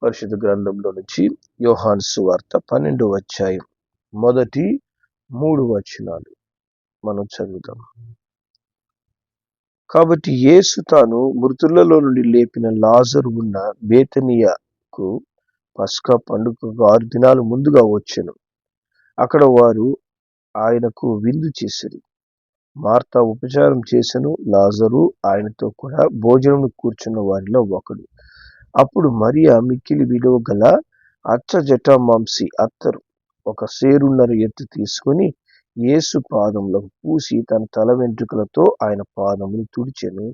పరిశుద్ధ గ్రంథంలో నుంచి యోహాను సువార్త 12వ అధ్యాయం మొదటి 3 వచనాలు మనం చదువుదాం. కాబట్టి యేసు తాను మృతులలో నుండి లేపిన లాజరు ఉన్న బేతనియకు పస్కా పండుగకు 6 దినాలు ముందుగా వచ్చెను. అక్కడ వారు ఆయనకు విందు చేసిరి. మార్తా ఉపచారం చేసెను, లాజరు ఆయనతో కూడా భోజనం కూర్చున్న వారిలో ఒకడు. అప్పుడు మరియా మిక్కిలి విలువ గల అచ్చ జటామాంసి అత్తరు ఒక సేరున్నర ఎత్తు తీసుకుని యేసు పాదములకు పూసి తన తల వెంట్రుకలతో ఆయన పాదములు తుడిచెను.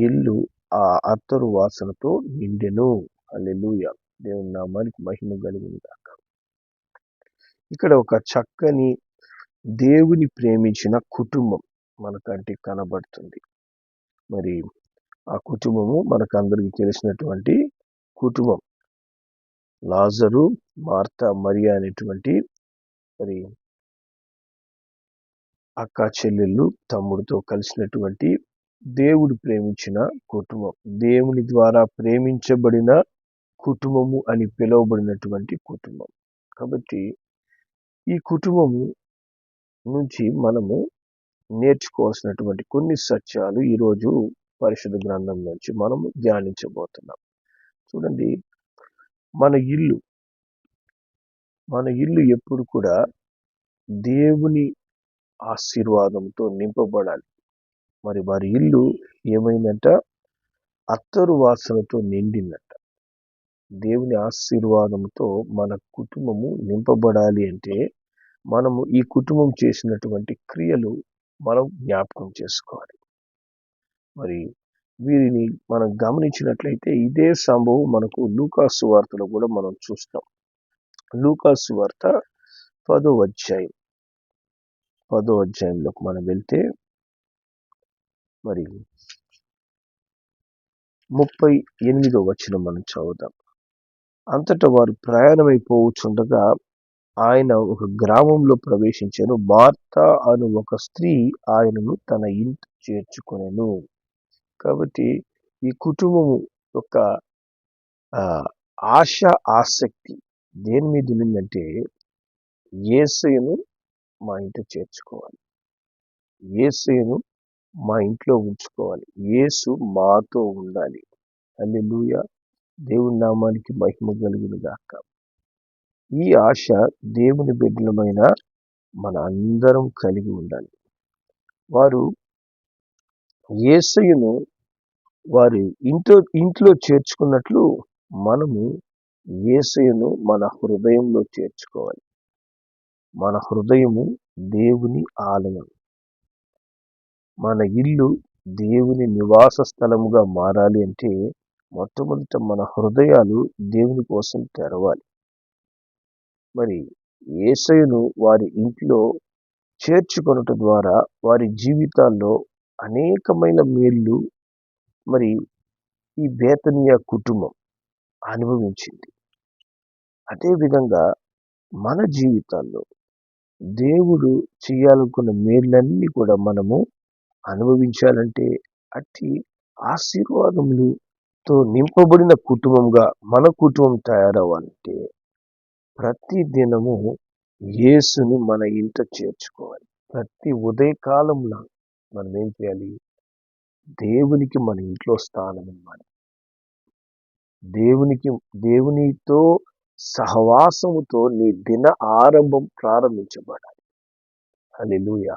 ఇల్లు ఆ అత్తరు వాసనతో నిండెను. హల్లెలూయా. దేవుని నామానికి మహిమ కలుగును గాక. ఇక్కడ ఒక చక్కని దేవుని ప్రేమించిన కుటుంబం మనకంటే కనబడుతుంది. మరి ఆ కుటుంబము మనకందరికి తెలిసినటువంటి కుటుంబం. లాజరు, మార్తా, మరియా అనేటువంటి మరి అక్క చెల్లెళ్ళు తమ్ముడితో కలిసినటువంటి దేవుడు ప్రేమించిన కుటుంబం, దేవుని ద్వారా ప్రేమించబడిన కుటుంబము అని పిలువబడినటువంటి కుటుంబం. కాబట్టి ఈ కుటుంబము నుంచి మనము నేర్చుకోవాల్సినటువంటి కొన్ని సత్యాలు ఈరోజు పరిశుద్ధ గ్రంథం నుంచి మనము ధ్యానించబోతున్నాం. చూడండి, మన ఇల్లు ఎప్పుడు కూడా దేవుని ఆశీర్వాదంతో నింపబడాలి. మరి వారి ఇల్లు ఏమైందంట? అత్తరు వాసనతో నిండిందంట. దేవుని ఆశీర్వాదంతో మన కుటుంబము నింపబడాలి అంటే మనము ఈ కుటుంబం చేసినటువంటి క్రియలు మనం జ్ఞాపకం చేసుకోవాలి. మరి వీరిని మనం గమనించినట్లయితే ఇదే సంభవం మనకు లూకా సువార్తలో కూడా మనం చూస్తాం. లూకా సువార్త 10వ అధ్యాయంలోకి మనం వెళ్తే మరి 38వ వచనం మనం చదువుదాం. అంతటా వారు ప్రయాణమైపోవచ్చుండగా ఆయన ఒక గ్రామంలో ప్రవేశించెను. మార్తా అను ఒక స్త్రీ ఆయనను తన ఇంట చేర్చుకొనెను. కాబట్టి ఈ కుటుంబము యొక్క ఆశ, ఆసక్తి దేని మీద ఉందంటే యేసయ్యను మా ఇంట చేర్చుకోవాలి, యేసయ్యను మా ఇంట్లో ఉంచుకోవాలి, యేసు మాతో ఉండాలి. హల్లెలూయా. దేవుని నామానికి మహిమ కలుగును గాక. ఈ ఆశ దేవుని బిడ్డలమైన మన అందరం కలిగి ఉండాలి. వారు యేసయ్యను వారి ఇంట్లో చేర్చుకున్నట్లు మనము యేసయ్యను మన హృదయంలో చేర్చుకోవాలి. మన హృదయము దేవుని ఆలయం. మన ఇల్లు దేవుని నివాస స్థలముగా మారాలి అంటే మొట్టమొదట మన హృదయాలు దేవుని కోసం తెరవాలి. మరి యేసయ్యను వారి ఇంట్లో చేర్చుకొనుట ద్వారా వారి జీవితాల్లో అనేకమైన మేళ్ళు మరి ఈ బేతనియా కుటుంబం అనుభవించింది. అదేవిధంగా మన జీవితాల్లో దేవుడు చేయాలనుకున్న మేళ్ళన్నీ కూడా మనము అనుభవించాలంటే అట్టి ఆశీర్వాదములతో నింపబడిన కుటుంబంగా మన కుటుంబం తయారవ్వాలంటే ప్రతి దినము యేసుని మన ఇంట చేర్చుకోవాలి. ప్రతి ఉదయకాలంలో మనం ఏం చేయాలి? దేవునికి మన ఇంట్లో స్థానం ఇవ్వాలి. దేవునితో సహవాసముతో నీ దిన ఆరంభం ప్రారంభించబడాలి. హల్లెలూయా.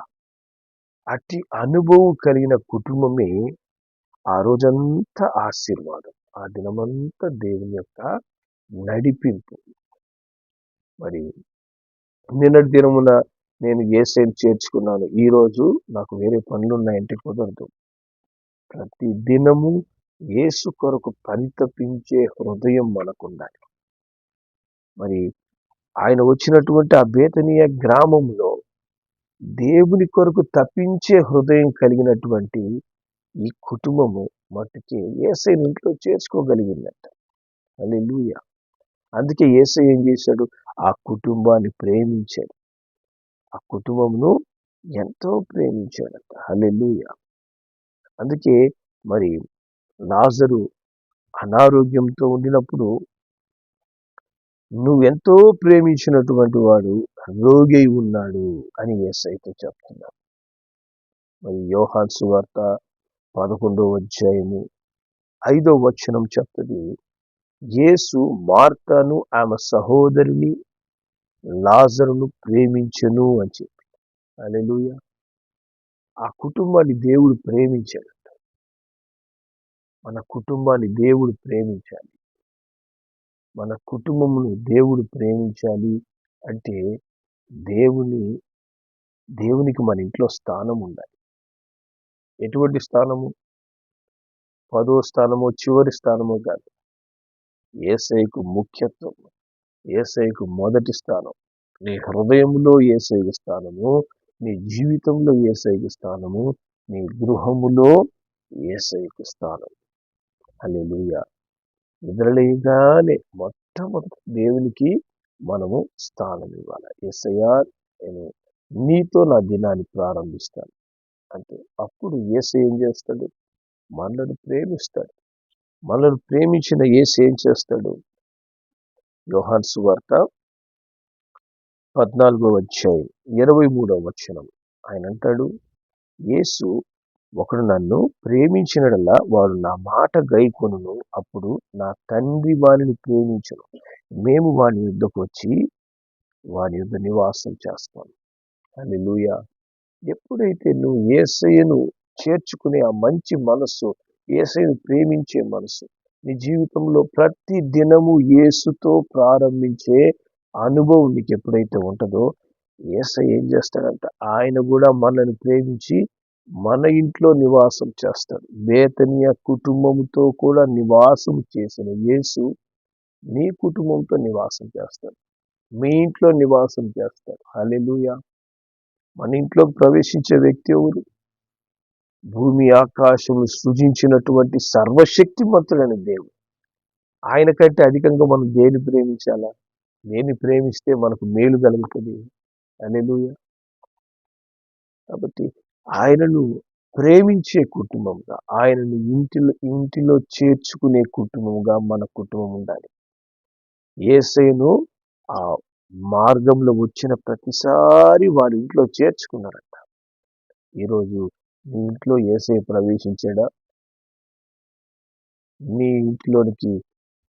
అట్టి అనుభవం కలిగిన కుటుంబమే ఆ రోజంతా ఆశీర్వాదం, ఆ దినమంతా దేవుని యొక్క నడిపింపు. మరి నిన్నటి దినమున నేను యేసయ్యను చేర్చుకున్నాను, ఈ రోజు నాకు వేరే పనులు ఉన్నాయంటే కుదరదు. ప్రతి దినము యేసు కొరకు పరితపించే హృదయం మనకుండాలి. మరి ఆయన వచ్చినటువంటి ఆ బేతనియా గ్రామంలో దేవుని కొరకు తప్పించే హృదయం కలిగినటువంటి ఈ కుటుంబము మట్టుకే యేసయ్యను ఇంట్లో చేర్చుకోగలిగిందట. హల్లెలూయా. అందుకే యేసయ్య ఏం చేశాడు? ఆ కుటుంబాన్ని ప్రేమించాడు, ఆ కుటుంబమును ఎంతో ప్రేమించాడట. హల్లెలూయా. అందుకే మరి లాజరు అనారోగ్యంతో ఉండినప్పుడు నువ్వెంతో ప్రేమించినటువంటి వాడు రోగి అయి ఉన్నాడు అని యేసయ్యతో చెప్తున్నాడు. మరి యోహాను సువార్త 11వ అధ్యాయము 5వ వచనం చెప్తుంది, యేసు మార్తాను ఆమె సహోదరిని లాజరును ప్రేమించెను అని చెప్పి. హల్లెలూయా. ఆ కుటుంబాన్ని దేవుడు ప్రేమించాడు. మన కుటుంబాన్ని దేవుడు ప్రేమించాలి. మన కుటుంబమును దేవుడు ప్రేమించాలి అంటే దేవునికి మన ఇంట్లో స్థానం ఉండాలి. ఎటువంటి స్థానము? 10వ స్థానమో చివరి స్థానమో కాదు. యేసయ్యకు ముఖ్యత్వం, యేసయ్యకు మొదటి స్థానం. నీ హృదయంలో యేసయ్యకు స్థానము, నీ జీవితంలో యేసయ్యకు స్థానము, నీ గృహములో యేసయ్యకు స్థానం. హల్లెలూయా. నిద్రలేయగానే మొట్టమొదటి దేవునికి మనము స్థానం ఇవ్వాలి. యేసయ్యా, నేను నీతో నా దినాన్ని ప్రారంభిస్తాను అంటే అప్పుడు యేసయ్య ఏం చేస్తాడు? మనల్ని ప్రేమిస్తాడు. మనల్ని ప్రేమించిన యేసు ఏం చేస్తాడు? యోహాను సువార్త 14వ అధ్యాయం 23వ వచనం ఆయన అంటాడు, యేసు, ఒకడు నన్ను ప్రేమించినడల్లా వాడు నా మాట గైకొనును, అప్పుడు నా తండ్రి వానిని ప్రేమించును, మేము వాని యుద్ధకు వచ్చి వాని యుద్ధ నివాసం చేస్తాం. హల్లెలూయా. ఎప్పుడైతే నువ్వు యేసయ్యను చేర్చుకునే ఆ మంచి మనస్సు, యేసయ్యను ప్రేమించే మనసు నీ జీవితంలో ప్రతి దినము యేసుతో ప్రారంభించే అనుభవం నీకు ఎప్పుడైతే ఉంటుందో, యేసయ్య ఏం చేస్తాడంట? ఆయన కూడా మనల్ని ప్రేమించి మన ఇంట్లో నివాసం చేస్తాడు. బేతనీయ కుటుంబంతో కూడా నివాసం చేసిన యేసు నీ కుటుంబంతో నివాసం చేస్తాడు, మీ ఇంట్లో నివాసం చేస్తాడు. హల్లెలూయా. మన ఇంట్లోకి ప్రవేశించే వ్యక్తి ఎవరు? భూమి ఆకాశములు సృజించినటువంటి సర్వశక్తిమంతుడైన దేవుడు. ఆయన కంటే అధికంగా మనం దేన్ని ప్రేమించాలా? దేన్ని ప్రేమిస్తే మనకు మేలు కలుగుతుంది? హల్లెలూయా. కాబట్టి ఆయనను ప్రేమించే కుటుంబంగా, ఆయనను ఇంటిలో చేర్చుకునే కుటుంబంగా మన కుటుంబం ఉండాలి. యేసయ్యను ఆ మార్గంలో వచ్చిన ప్రతిసారి వారి ఇంట్లో చేర్చుకున్నారంట. ఈరోజు నీ ఇంట్లో యేసయ్య ప్రవేశించాడా? నీ ఇంట్లోనికి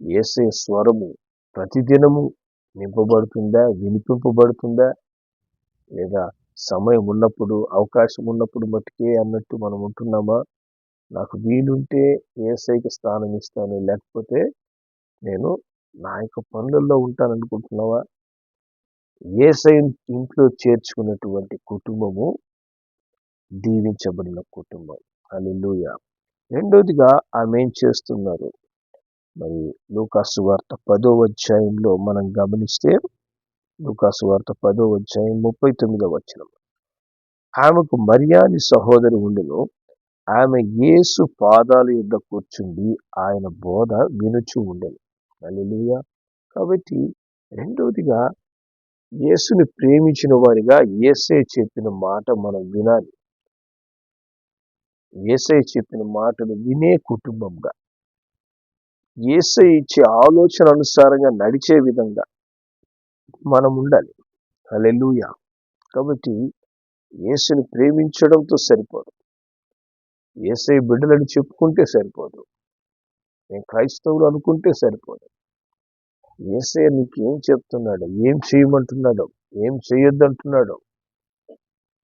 యేసయ్య స్వరము ప్రతిదినము నింపబడుతుందా, వినిపింపబడుతుందా? లేదా సమయం ఉన్నప్పుడు, అవకాశం ఉన్నప్పుడు మట్టుకే అన్నట్టు మనం ఉంటున్నామా? నాకు వీలుంటే యేసయ్యకి స్థానం ఇస్తాను, లేకపోతే నేను నా యొక్క పనులలో ఉంటాననుకుంటున్నావా? యేసయ్య ఇంట్లో చేర్చుకున్నటువంటి కుటుంబము దీవించబడిన కుటుంబం. హల్లెలూయా. రెండోదిగా ఆమె ఏం చేస్తున్నారు? మరి లూకాసు సువార్త 10వ అధ్యాయంలో మనం గమనిస్తే, లూకాసు సువార్త 10వ అధ్యాయం 39వ వచనం, ఆమెకు మరియా అని సహోదరి ఉండును, ఆమె యేసు పాదాల యొద్ద కూర్చుండి ఆయన బోధ వినుచు ఉండెను. హల్లెలూయా. కాబట్టి రెండోదిగా యేసుని ప్రేమించిన వారిగా యేసయ్య చెప్పిన మాట మనం వినాలి. యేసయ్య చెప్పిన మాటలు వినే కుటుంబంగా, యేసయ్య ఇచ్చే ఆలోచన అనుసారంగా నడిచే విధంగా మనం ఉండాలి. హల్లెలూయా. కాబట్టి యేసుని ప్రేమించడంతో సరిపోదు, యేసయ్య బిడ్డలని చెప్పుకుంటే సరిపోదు, నేను క్రైస్తవుడు అనుకుంటే సరిపోదు. యేసయ్య నీకు ఏం చెప్తున్నాడో, ఏం చేయమంటున్నాడో, ఏం చేయొద్దంటున్నాడో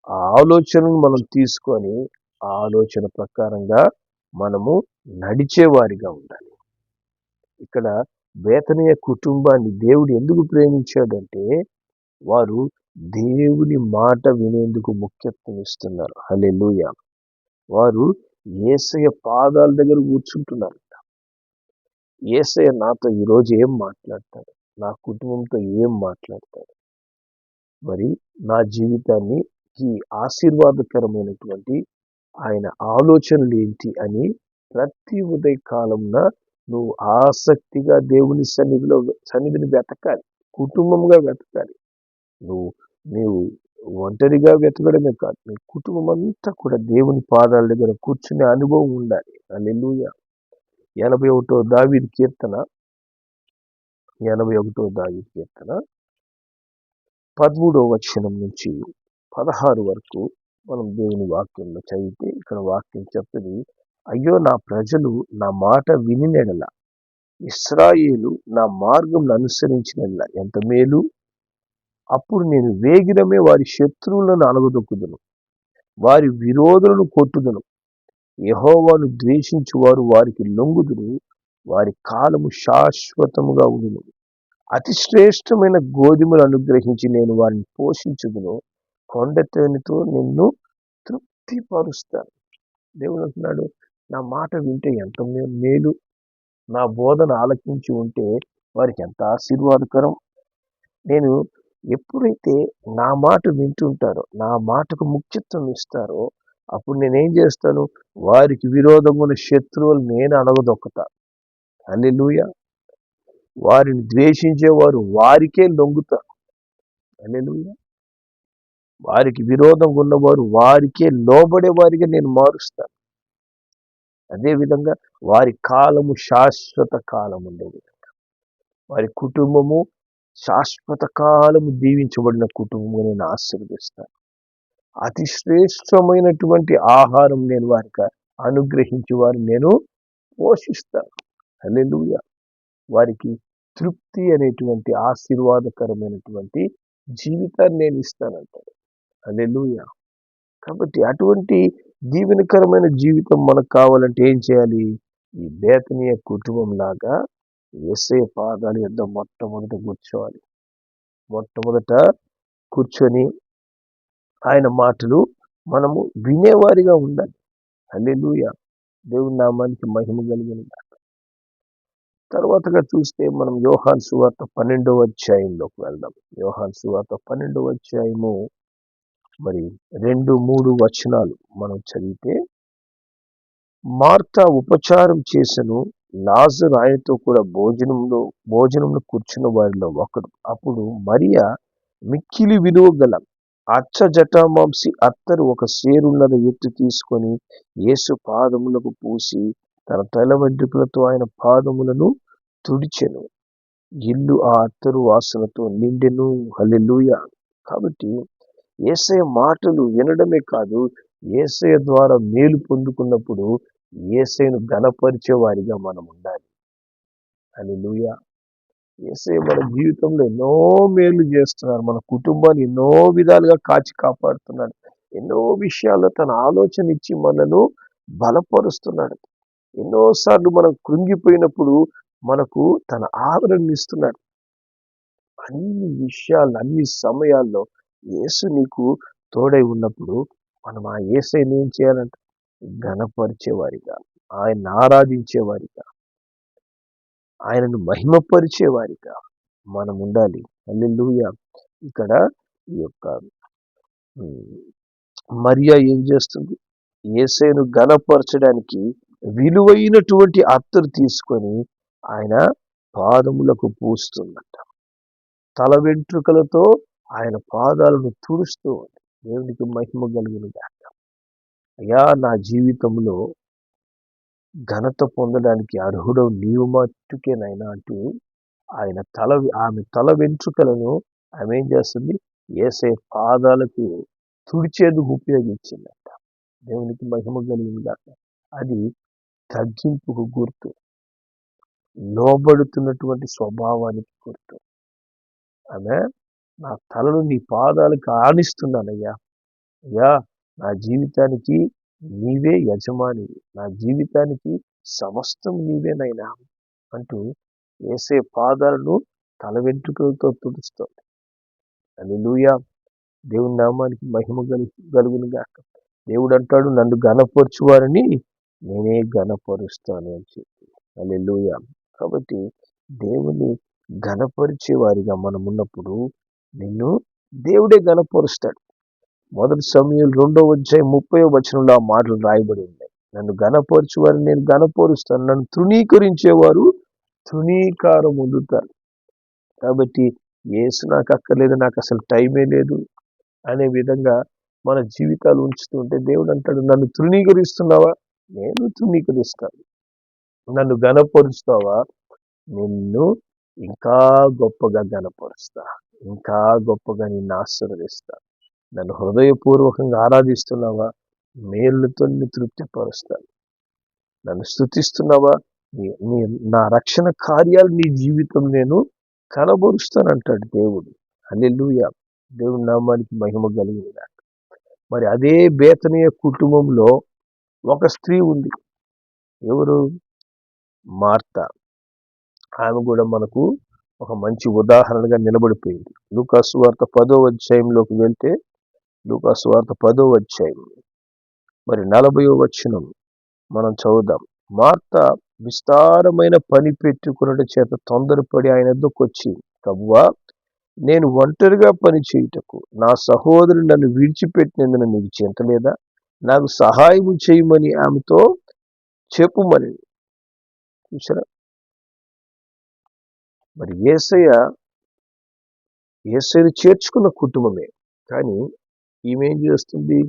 ఆ ఆలోచనను మనం తీసుకొని ఆ ఆలోచన ప్రకారంగా మనము నడిచేవారిగా ఉండాలి. ఇక్కడ బేతనీయ కుటుంబాన్ని దేవుడు ఎందుకు ప్రేమించాడంటే, వారు దేవుని మాట వినేందుకు ముఖ్యత్వం ఇస్తున్నారు. హల్లెలూయా. వారు యేసయ్య పాదాల దగ్గర కూర్చుంటున్నారంట. యేసయ్య నాతో ఈరోజు ఏం మాట్లాడతాడు, నా కుటుంబంతో ఏం మాట్లాడతాడు, మరి నా జీవితాన్ని ఈ ఆశీర్వాదకరమైనటువంటి ఆయన ఆలోచనలు ఏంటి అని ప్రతి ఉదయ కాలంన నువ్వు ఆసక్తిగా దేవుని సన్నిధిని వెతకాలి, కుటుంబంగా వెతకాలి. నీవు ఒంటరిగా వెతకడమే కాదు, నీ కుటుంబం అంతా కూడా దేవుని పాదాల దగ్గర కూర్చునే అనుభవం ఉండాలి. హల్లెలూయా. 81వ దావీదు కీర్తన 81వ దావీదు కీర్తన 13వ వచనం నుంచి 16 వరకు మనం దేవుని వాక్యంలో చదివితే ఇక్కడ వాక్యం చెప్తుంది, అయ్యో నా ప్రజలు నా మాట వినినెడల, ఇశ్రాయేలు నా మార్గం అనుసరించినెడల ఎంత మేలు. అప్పుడు నేను వేగిరమే వారి శత్రువులను అణగదొక్కుదును, వారి విరోధులను కొట్టుదును. యెహోవాను ద్వేషించువారు వారికి లొంగుదురు, వారి కాలము శాశ్వతముగా ఉండును. అతి శ్రేష్టమైన గోధుమలు అనుగ్రహించి నేను వారిని పోషించుదును, కొండతేనెతో నిన్ను తృప్తిపరుస్తాను. దేవుడు అంటున్నాడు, నా మాట వింటే ఎంత మేలు, నా బోధన ఆలకించి ఉంటే వారికి ఎంత ఆశీర్వాదకరం. నేను ఎప్పుడైతే నా మాట వింటుంటారో, నా మాటకు ముఖ్యత్వం ఇస్తారో, అప్పుడు నేనేం చేస్తాను, వారికి విరోధంగా ఉన్న శత్రువులు నేను అణగదొక్కుతా. హల్లెలూయా. వారిని ద్వేషించేవారు వారికే లొంగుతారు. హల్లెలూయా. వారికి విరోధంగా ఉన్నవారు వారికే లోబడే వారిగా నేను మారుస్తాను. అదేవిధంగా వారి కాలము శాశ్వత కాలం ఉండేది, వారి కుటుంబము శాశ్వత కాలము దీవించబడిన కుటుంబము నేను ఆశీర్వదిస్తాను. అతి శ్రేష్టమైనటువంటి ఆహారం నేను వారికి అనుగ్రహించి వారిని నేను పోషిస్తాను. హల్లెలూయా. వారికి తృప్తి అనేటువంటి ఆశీర్వాదకరమైనటువంటి జీవితాన్ని నేను ఇస్తానంటాడు. హల్లెలూయా. కాబట్టి అటువంటి దీవెనకరమైన జీవితం మనకు కావాలంటే ఏం చేయాలి? ఈ బేతనీయ కుటుంబం లాగా యేసయ్య పాదాల యొద్ద మొట్టమొదట కూర్చోవాలి. మొట్టమొదట కూర్చొని ఆయన మాటలు మనము వినేవారిగా ఉండాలి. హల్లెలూయా. దేవుని నామానికి మహిమ కలిగిన. తర్వాతగా చూస్తే మనం యోహాను సువార్త 12వ అధ్యాయంలోకి వెళ్దాం. యోహాను సువార్త 12వ అధ్యాయము మరి 2-3 వచనాలు మనం చదివితే, మార్తా ఉపచారం చేసెను, లాజరు ఆయనతో కూడా భోజనంలో కూర్చున్న వారిలో ఒకడు. అప్పుడు మరియా మిక్కిలి విలువ గల అచ్చ జటామాంసి అత్తరు ఒక సేరున్నర ఎత్తు తీసుకొని యేసు పాదములకు పూసి తన తల వెంట్రుకలతో ఆయన పాదములను తుడిచెను. ఇల్లు ఆ అత్తరు వాసనతో నిండెను. హల్లెలూయా. కాబట్టి యేసయ్య మాటలు వినడమే కాదు, యేసయ్య ద్వారా మేలు పొందుకున్నప్పుడు యేసయ్యను ఘనపరిచే వారిగా మనం ఉండాలి. హల్లెలూయా. యేసయ్య మన జీవితంలో ఎన్నో మేలు చేస్తున్నారు, మన కుటుంబాన్ని ఎన్నో విధాలుగా కాచి కాపాడుతున్నాడు, ఎన్నో విషయాల్లో తన ఆలోచన ఇచ్చి మనను బలపరుస్తున్నాడు. ఎన్నోసార్లు మనం కృంగిపోయినప్పుడు మనకు తన ఆదరణ ఇస్తున్నాడు. అన్ని విషయాలు, అన్ని సమయాల్లో యేసు నీకు తోడై ఉన్నప్పుడు మనం ఆ యేసయ్యని ఏం చేయాలంటే ఘనపరిచేవారిగా, ఆయన ఆరాధించేవారిగా, ఆయనను మహిమపరిచేవారిగా మనం ఉండాలి. హల్లెలూయా. ఇక్కడ ఈ యొక్క మరియా ఏం చేస్తుంది? యేసయ్యను ఘనపరచడానికి విలువైనటువంటి అత్తరు తీసుకొని ఆయన పాదములకు పూస్తుందట. తల వెంట్రుకలతో ఆయన పాదాలను తుడుస్తూ ఉంది. దేవునికి మహిమ కలుగును గాక. అయ్యా, నా జీవితంలో ఘనత పొందడానికి అర్హుడవు నీవు మట్టుకేనైనా అంటూ ఆమె తల వెంట్రుకలను ఆమె ఏం చేస్తుంది? యేసయ్య పాదాలకు తుడిచేందుకు ఉపయోగించిందట. దేవునికి మహిమ కలుగును గాక. అది తగ్గింపుకు గుర్తు, లోబడుతున్నటువంటి స్వభావానికి గుర్తు. ఆమె నా తలను నీ పాదాలకు ఆనిస్తున్నానయ్యా, అయ్యా నా జీవితానికి నీవే యజమానివి, నా జీవితానికి సమస్తం నీవేనైనా అంటూ యేసయ్య పాదాలను తల వెంట్రుకలతో తుడుస్తోంది. హల్లెలూయా. దేవుని నామానికి మహిమ కలుగును గాక. దేవుడు అంటాడు, నన్ను ఘనపరచువారని నేనే ఘనపరుస్తాను అని చెప్పి. హల్లెలూయా. కాబట్టి దేవుని ఘనపరిచే వారిగా మనం ఉన్నప్పుడు నిన్ను దేవుడే ఘనపరుస్తాడు. 1 సమూయేలు 2వ అధ్యాయం 30వ వచనంలో ఆ మాటలు రాయబడి ఉన్నాయి. నన్ను ఘనపరచువారిని నేను ఘనపరుస్తాను, నన్ను తృణీకరించేవారు తృణీకారం పొందుతారు. కాబట్టి యేసు నాకు అక్కర్లేదు, నాకు అసలు టైమే లేదు అనే విధంగా మన జీవితాలు ఉంచుతుంటే దేవుడు అంటాడు, నన్ను తృణీకరిస్తున్నావా? నేను తృణీకరిస్తాను. నన్ను ఘనపరుస్తావా? నిన్ను ఇంకా గొప్పగా గనపరుస్తా, ఇంకా గొప్పగా నిన్ను ఆశీర్వదిస్తా. నన్ను హృదయపూర్వకంగా ఆరాధిస్తున్నావా, మేలుతో నిన్ను తృప్తిపరుస్తాను. నన్ను స్తుతిస్తున్నావా, నా రక్షణ కార్యాలు నీ జీవితం నేను కనబరుస్తానంటాడు దేవుడు. హల్లెలూయా. దేవుని నామానికి మహిమ కలిగింది. మరి అదే బేతనీయ కుటుంబంలో ఒక స్త్రీ ఉంది. ఎవరు? మార్త. ఆమె కూడా మనకు ఒక మంచి ఉదాహరణగా నిలబడిపోయింది. లూకాసు వార్త 10వ అధ్యాయంలోకి వెళ్తే, లూకాసు వార్త 10వ అధ్యాయం మరి 40వ వచనం మనం చదువుదాం. మార్త విస్తారమైన పని పెట్టుకున్నట చేత తొందరపడి ఆయన వద్దకు వచ్చి, ప్రభువా, నేను ఒంటరిగా పని చేయుటకు నా సహోదరుడు నన్ను విడిచిపెట్టినందున నీకు చింతలేదా? నాకు సహాయం చేయమని ఆమెతో చెప్పుమని. చూసారా? మరి యేసయ్యను చేర్చుకున్న కుటుంబమే, కానీ ఈమె ఏం చేస్తుంది?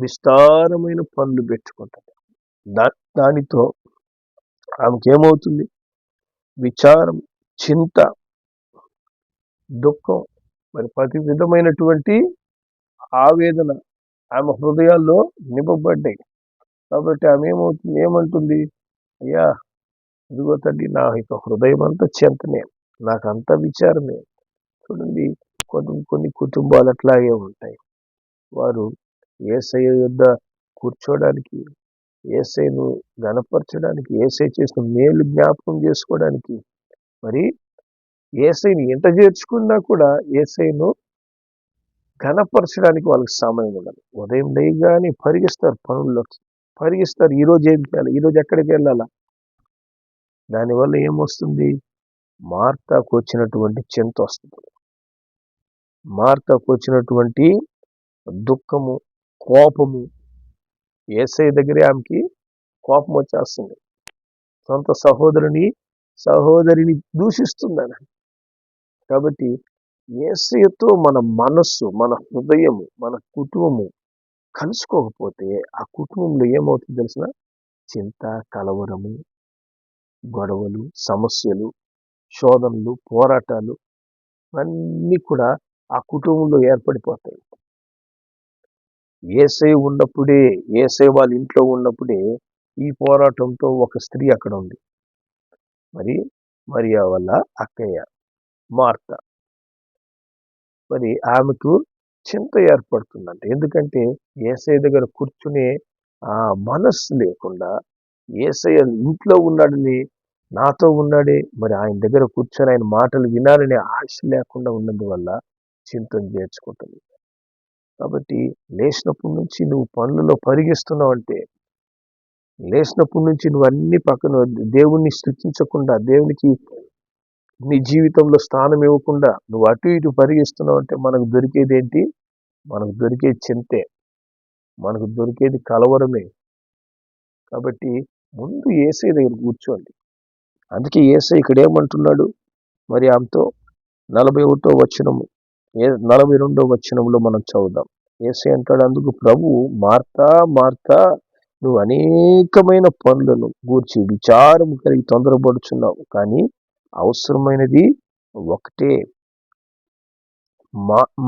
విస్తారమైన పనులు పెట్టుకుంటుంది. దానితో ఆమెకేమవుతుంది? విచారం, చింత, దుఃఖం, మరి ప్రతి విధమైనటువంటి ఆవేదన ఆమె హృదయాల్లో నింపబడ్డాయి. కాబట్టి ఆమె ఏమంటుంది? అయ్యా, ఇదిగో తండ్రి, నా యొక్క హృదయం అంతా చింతనే, నాకంతా విచారమే. చూడండి, కొన్ని కుటుంబాలు అట్లాగే ఉంటాయి. వారు యేసయ్య యొద్ద కూర్చోడానికి, యేసయ్యను గణపరచడానికి, యేసయ్య చేసిన మేలు జ్ఞాపకం చేసుకోవడానికి, మరి యేసయ్యని ఎంత చేర్చుకున్నా కూడా యేసయ్యను ఘనపరచడానికి వాళ్ళకి సమయం ఉండదు. ఉదయం లేయగానే పరిగిస్తారు, పనుల్లోకి పరిగిస్తారు. ఈరోజు ఏం చేయాలి, ఈరోజు ఎక్కడికి వెళ్ళాలా? దానివల్ల ఏమొస్తుంది? మార్తకు వచ్చినటువంటి చింత వస్తుంది, మార్తకు వచ్చినటువంటి దుఃఖము, కోపము. యేసయ్య దగ్గరే ఆమెకి కోపం వచ్చేస్తుంది. సొంత సహోదరిని దూషిస్తుందని. కాబట్టి యేసయ్యతో మన మనస్సు, మన హృదయము, మన కుటుంబము కలుసుకోకపోతే ఆ కుటుంబంలో ఏమవుతుంది తెలిసిన? చింత, కలవరము, గొడవలు, సమస్యలు, శోధనలు, పోరాటాలు అన్నీ కూడా ఆ కుటుంబంలో ఏర్పడిపోతాయి. యేసయ్య ఉన్నప్పుడే, యేసయ్య వాళ్ళ ఇంట్లో ఉన్నప్పుడే ఈ పోరాటంతో ఒక స్త్రీ అక్కడ ఉంది. మరియ వల్ల అక్కయ్య మార్త. మరి ఆమెకు చింత ఏర్పడుతుందంట. ఎందుకంటే యేసయ్య దగ్గర కూర్చునే ఆ మనస్సు లేకుండా, యేసయ్య ఇంట్లో ఉన్నాడని, నాతో ఉన్నాడే, మరి ఆయన దగ్గర కూర్చొని ఆయన మాటలు వినాలనే ఆశ లేకుండా ఉన్నందువల్ల చింతను చేర్చుకుంటుంది. కాబట్టి లేచినప్పటి నుంచి నువ్వు పనులలో పరిగెస్తున్నావు అంటే, లేచినప్పటి నుంచి నువ్వు అన్ని పక్కన దేవుణ్ణి స్తుతించకుండా, దేవునికి నీ జీవితంలో స్థానం ఇవ్వకుండా నువ్వు అటు ఇటు పరిగెస్తున్నావు అంటే మనకు దొరికేది ఏంటి? మనకు దొరికేది చింతే, మనకు దొరికేది కలవరమే. కాబట్టి ముందు యేసయ్య దగ్గర కూర్చోండి. అందుకే యేసయ్య ఇక్కడ ఏమంటున్నాడు మరి ఆమెతో? 41వ వచనము, 42వ వచనంలో మనం చదువుదాం. యేసయ్య అంటాడు, అందుకు ప్రభువు, మార్తా మార్తా, నువ్వు అనేకమైన పనులను గూర్చి విచారం కలిగి తొందరపడుచున్నావు, కానీ అవసరమైనది ఒకటే.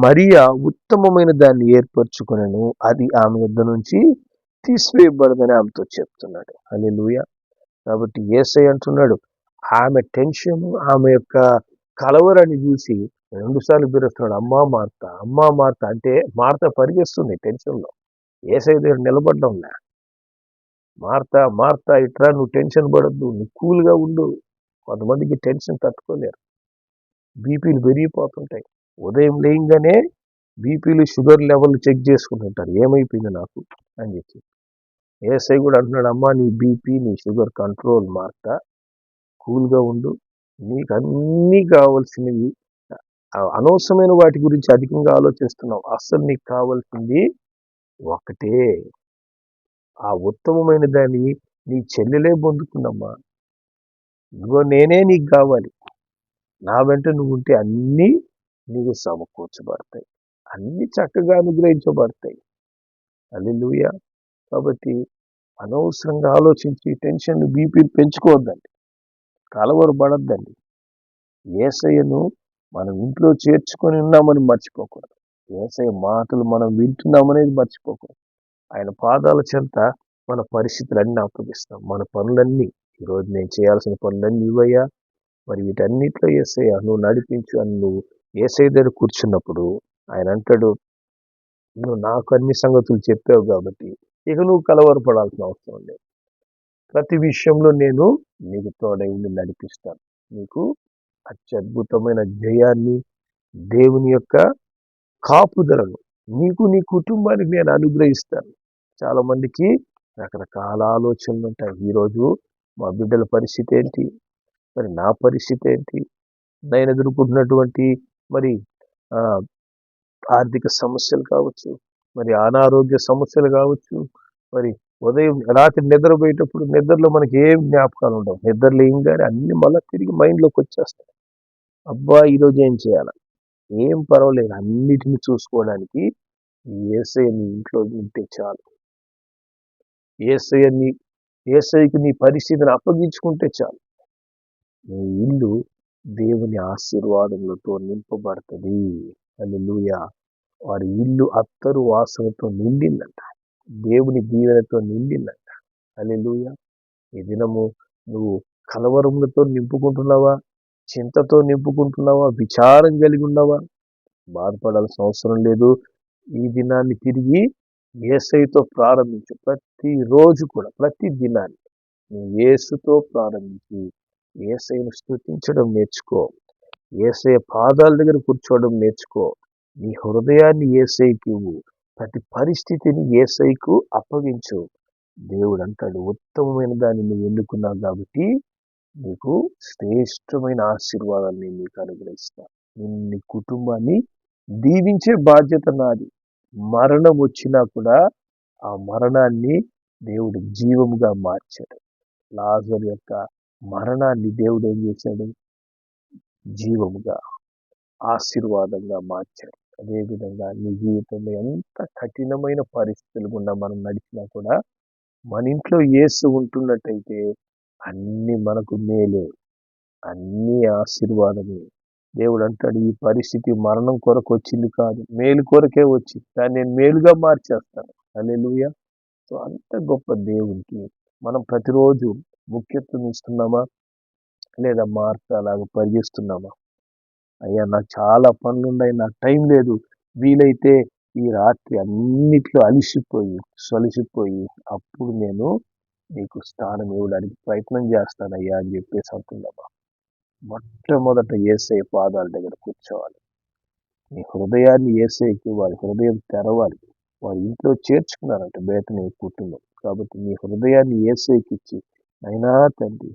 మరియా ఉత్తమమైన దాన్ని ఏర్పరచుకునను, అది ఆమె యొద్ద నుంచి తీసివేయబడదని ఆమెతో చెప్తున్నాడు. హల్లెలూయా. కాబట్టి యేసయ్య అంటున్నాడు, ఆమె టెన్షన్, ఆమె యొక్క కలవరాన్ని చూసి 2 సార్లు పిలుస్తున్నాడు, అమ్మా మార్త, అమ్మా మార్త. అంటే మార్త పరిగెస్తుంది టెన్షన్లో, యేసయ్య దగ్గర నిలబడ్డంలే. మార్త మార్త, ఇట్రా, నువ్వు టెన్షన్ పడద్దు, నువ్వు కూల్గా ఉండు. కొంతమందికి టెన్షన్ తట్టుకోలేరు, బీపీలు పెరిగిపోతుంటాయి. ఉదయం లేయంగానే బీపీలు, షుగర్ లెవెల్ చెక్ చేసుకుంటుంటారు, ఏమైపోయింది నాకు అని చెప్పి. యేసయ్య కూడా అంటున్నాడు, అమ్మా, నీ బీపీ, నీ షుగర్ కంట్రోల్ మార్త, కూల్గా ఉండు. నీకు అన్నీ కావాల్సినవి, అనవసరమైన వాటి గురించి అధికంగా ఆలోచిస్తున్నావు. అస్సలు నీకు కావాల్సింది ఒకటే, ఆ ఉత్తమమైన దాన్ని నీ చెల్లెలే పొందుకుందమ్మా. ఇదిగో నేనే నీకు కావాలి, నా వెంట నువ్వు ఉంటే అన్నీ నీకు సమకూర్చబడతాయి, అన్ని చక్కగా అనుగ్రహించబడతాయి. హల్లెలూయా. కాబట్టి అనవసరంగా ఆలోచించి టెన్షన్, బీపీలు పెంచుకోవద్దండి, కలవరపడద్దండి. యేసయ్యను మనం ఇంట్లో చేర్చుకొని ఉన్నామని మర్చిపోకూడదు. యేసయ్య మాటలు మనం వింటున్నామనేది మర్చిపోకూడదు. ఆయన పాదాల చెంత మన పరిస్థితులన్నీ అప్పగిస్తాం. మన పనులన్నీ, ఈరోజు నేను చేయాల్సిన పనులన్నీ ఇవయ్యా, మరి వీటన్నిటిలో యేసయ్య నువ్వు నడిపించు అని నువ్వు యేసయ్య దగ్గర కూర్చున్నప్పుడు ఆయన అంటాడు, నువ్వు నాకు అన్ని సంగతులు చెప్పావు కాబట్టి ఇక నువ్వు కలవరపడాల్సిన అవసరం లేదు. ప్రతి విషయంలో నేను నీకు తోడై ఉండి నడిపిస్తాను. నీకు అత్యద్భుతమైన జయాన్ని, దేవుని యొక్క కాపుదలను నీకు నీ కుటుంబానికి నేను అనుగ్రహిస్తాను. చాలా మందికి రకరకాల ఆలోచనలు ఉంటాయి. ఈరోజు మా బిడ్డల పరిస్థితి ఏంటి, మరి నా పరిస్థితి ఏంటి, నేను ఎదుర్కొంటున్నటువంటి మరి ఆ, ఆర్థిక సమస్యలు కావచ్చు, మరి అనారోగ్య సమస్యలు కావచ్చు, మరి ఉదయం రాత్రి నిద్రపోయేటప్పుడు నిద్రలో మనకి ఏం జ్ఞాపకాలు ఉండవు. నిద్రలు ఏం కానీ అన్ని మళ్ళీ తిరిగి మైండ్లోకి వచ్చేస్తాయి. అబ్బా ఈరోజు ఏం చేయాలి, ఏం పర్వాలేదు, అన్నిటిని చూసుకోవడానికి యేసయ్య నీ ఇంట్లో ఉంటే చాలు. యేసయ్యకి నీ పరిస్థితిని అప్పగించుకుంటే చాలు. నీ ఇల్లు దేవుని ఆశీర్వాదములతో నింపబడుతుంది. హల్లెలూయా. వారి ఇల్లు అత్తరు వాసనతో నిండిందంట. దేవుని దీవెనతో నిండిందంట. హల్లెలూయా. ఈ దినము నువ్వు కలవరములతో నింపుకుంటున్నావా, చింతతో నింపుకుంటున్నావా, విచారం కలిగి ఉన్నావా? బాధపడాల్సిన అవసరం లేదు. ఈ దినాన్ని తిరిగి యేసయ్యతో ప్రారంభించు. ప్రతిరోజు కూడా, ప్రతి దినాన్ని నువ్వు యేసుతో ప్రారంభించి యేసయ్యను స్తుతించడం నేర్చుకో. యేసయ్య పాదాల దగ్గర కూర్చోవడం నేర్చుకో. నీ హృదయాన్ని యేసయ్యకి ఇవ్వు. ప్రతి పరిస్థితిని యేసయ్యకు అప్పగించు. దేవుడు అంటాడు, ఉత్తమమైన దాన్ని నువ్వు ఎన్నుకున్నావు కాబట్టి నీకు శ్రేష్టమైన ఆశీర్వాదాన్ని నేను నీకు అనుగ్రహిస్తాను. నీ కుటుంబాన్ని దీవించే బాధ్యత నాది. మరణం వచ్చినా కూడా ఆ మరణాన్ని దేవుడు జీవముగా మార్చాడు. లాజరు యొక్క మరణాన్ని దేవుడు ఏం చేశాడు? జీవముగా, ఆశీర్వాదంగా మార్చాడు. అదేవిధంగా నీ జీవితంలో ఎంత కఠినమైన పరిస్థితులు గుండా మనం నడిచినా కూడా మన ఇంట్లో యేసు ఉంటున్నట్టయితే అన్ని మనకు మేలే, అన్ని ఆశీర్వాదమే. దేవుడు అంటాడు, ఈ పరిస్థితి మరణం కొరకు వచ్చింది కాదు, మేలు కొరకే వచ్చింది, దాన్ని నేను మేలుగా మార్చేస్తాను. హల్లెలూయా. సో అంత గొప్ప దేవునికి మనం ప్రతిరోజు ముఖ్యత్వం ఇస్తున్నామా, లేదా మార్త అలాగా పరిగెస్తున్నామా? అయ్యా నాకు చాలా పనులున్నాయి, నాకు టైం లేదు, వీలైతే ఈ రాత్రి అన్నిట్లో సొలిసిపోయి అప్పుడు నేను నీకు స్థానం ఇవ్వడానికి ప్రయత్నం చేస్తానయ్యా అని చెప్పేసి అంటున్నామా? మొట్టమొదట యేసయ్య పాదాల దగ్గర కూర్చోవాలి. నీ హృదయాన్ని యేసయ్యకి, వారి హృదయం తెరవాలి. వారి ఇంట్లో చేర్చుకున్నారంట బేతనీ కుటుంబం. కాబట్టి నీ హృదయాన్ని యేసయ్యకి ఇచ్చి, అయినా తండ్రి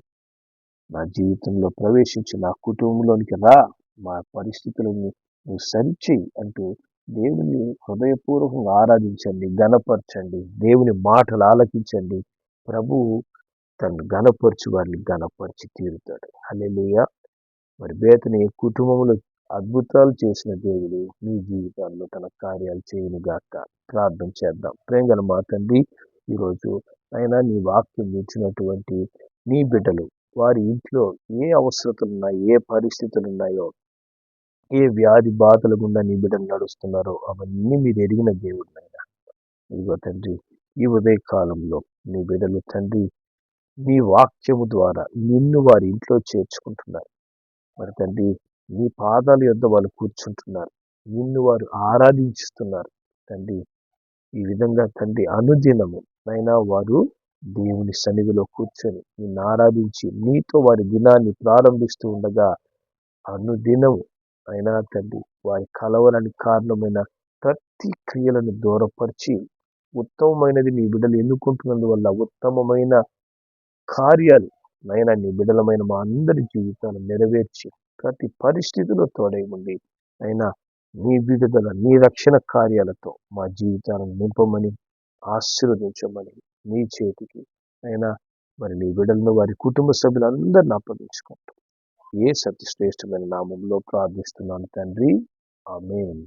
నా జీవితంలో ప్రవేశించి నా కుటుంబంలోనికి రా, మా పరిస్థితులను నువ్వు సరిచేయి అంటూ దేవుని హృదయపూర్వకంగా ఆరాధించండి, గణపరచండి, దేవుని మాటలు ఆలకించండి. ప్రభువు తను గణపరచు వారిని గణపరిచి తీరుతాడు. హల్లెలూయా. మరి బేతనీ కుటుంబంలో అద్భుతాలు చేసిన దేవుడు మీ జీవితాల్లో తన కార్యాలు చేయనుగాక. ప్రార్థన చేద్దాం. ప్రేమగల మా తండ్రి, ఈరోజు అయినా నీ వాక్యం ఇచ్చినటువంటి నీ బిడ్డలు వారి ఇంట్లో ఏ అవసరతలు ఉన్నాయి, ఏ పరిస్థితులు ఉన్నాయో, ఏ వ్యాధి బాధల గుండా నీ బిడ్డలు నడుస్తున్నారో అవన్నీ మీరు ఎరిగిన దేవుడు నాయన. ఇదిగో తండ్రి, ఈ ఉదయ కాలంలో నీ బిడ్డలు తండ్రి నీ వాక్యము ద్వారా నిన్ను వారి ఇంట్లో చేర్చుకుంటున్నారు. మరి తండ్రి నీ పాదాల యొద్ద వాళ్ళు కూర్చుంటున్నారు, నిన్ను వారు ఆరాధించుతున్నారు. తండ్రి ఈ విధంగా తండ్రి అనుదినము అయినా వారు దేవుని సన్నిధిలో కూర్చొని నిన్ను ఆరాధించి నీతో వారి దినాన్ని ప్రారంభిస్తూ ఉండగా అనుదినము అయినా తండ్రి వారి కలవరానికి కారణమైన ప్రతి క్రియలను దూరపరిచి ఉత్తమమైనది నీ బిడ్డలు ఎన్నుకుంటున్నందువల్ల ఉత్తమమైన కార్యాలు నైనా నీ బిడ్డలమైన మా అందరి జీవితాలు నెరవేర్చి ప్రతి పరిస్థితిలో తోడై ఉండి అయినా నీ విడుదల, నీ రక్షణ కార్యాలతో మా జీవితాలను నింపమని, ఆశీర్వదించమని నీ చేతికి అయినా మరి నీ బిడ్డలను వారి కుటుంబ సభ్యులందరిని అప్పగించుకుంటూ ఏ సతి శ్రేష్టమైన నామంలో ప్రార్థిస్తున్నాను తండ్రి. ఆమేన్.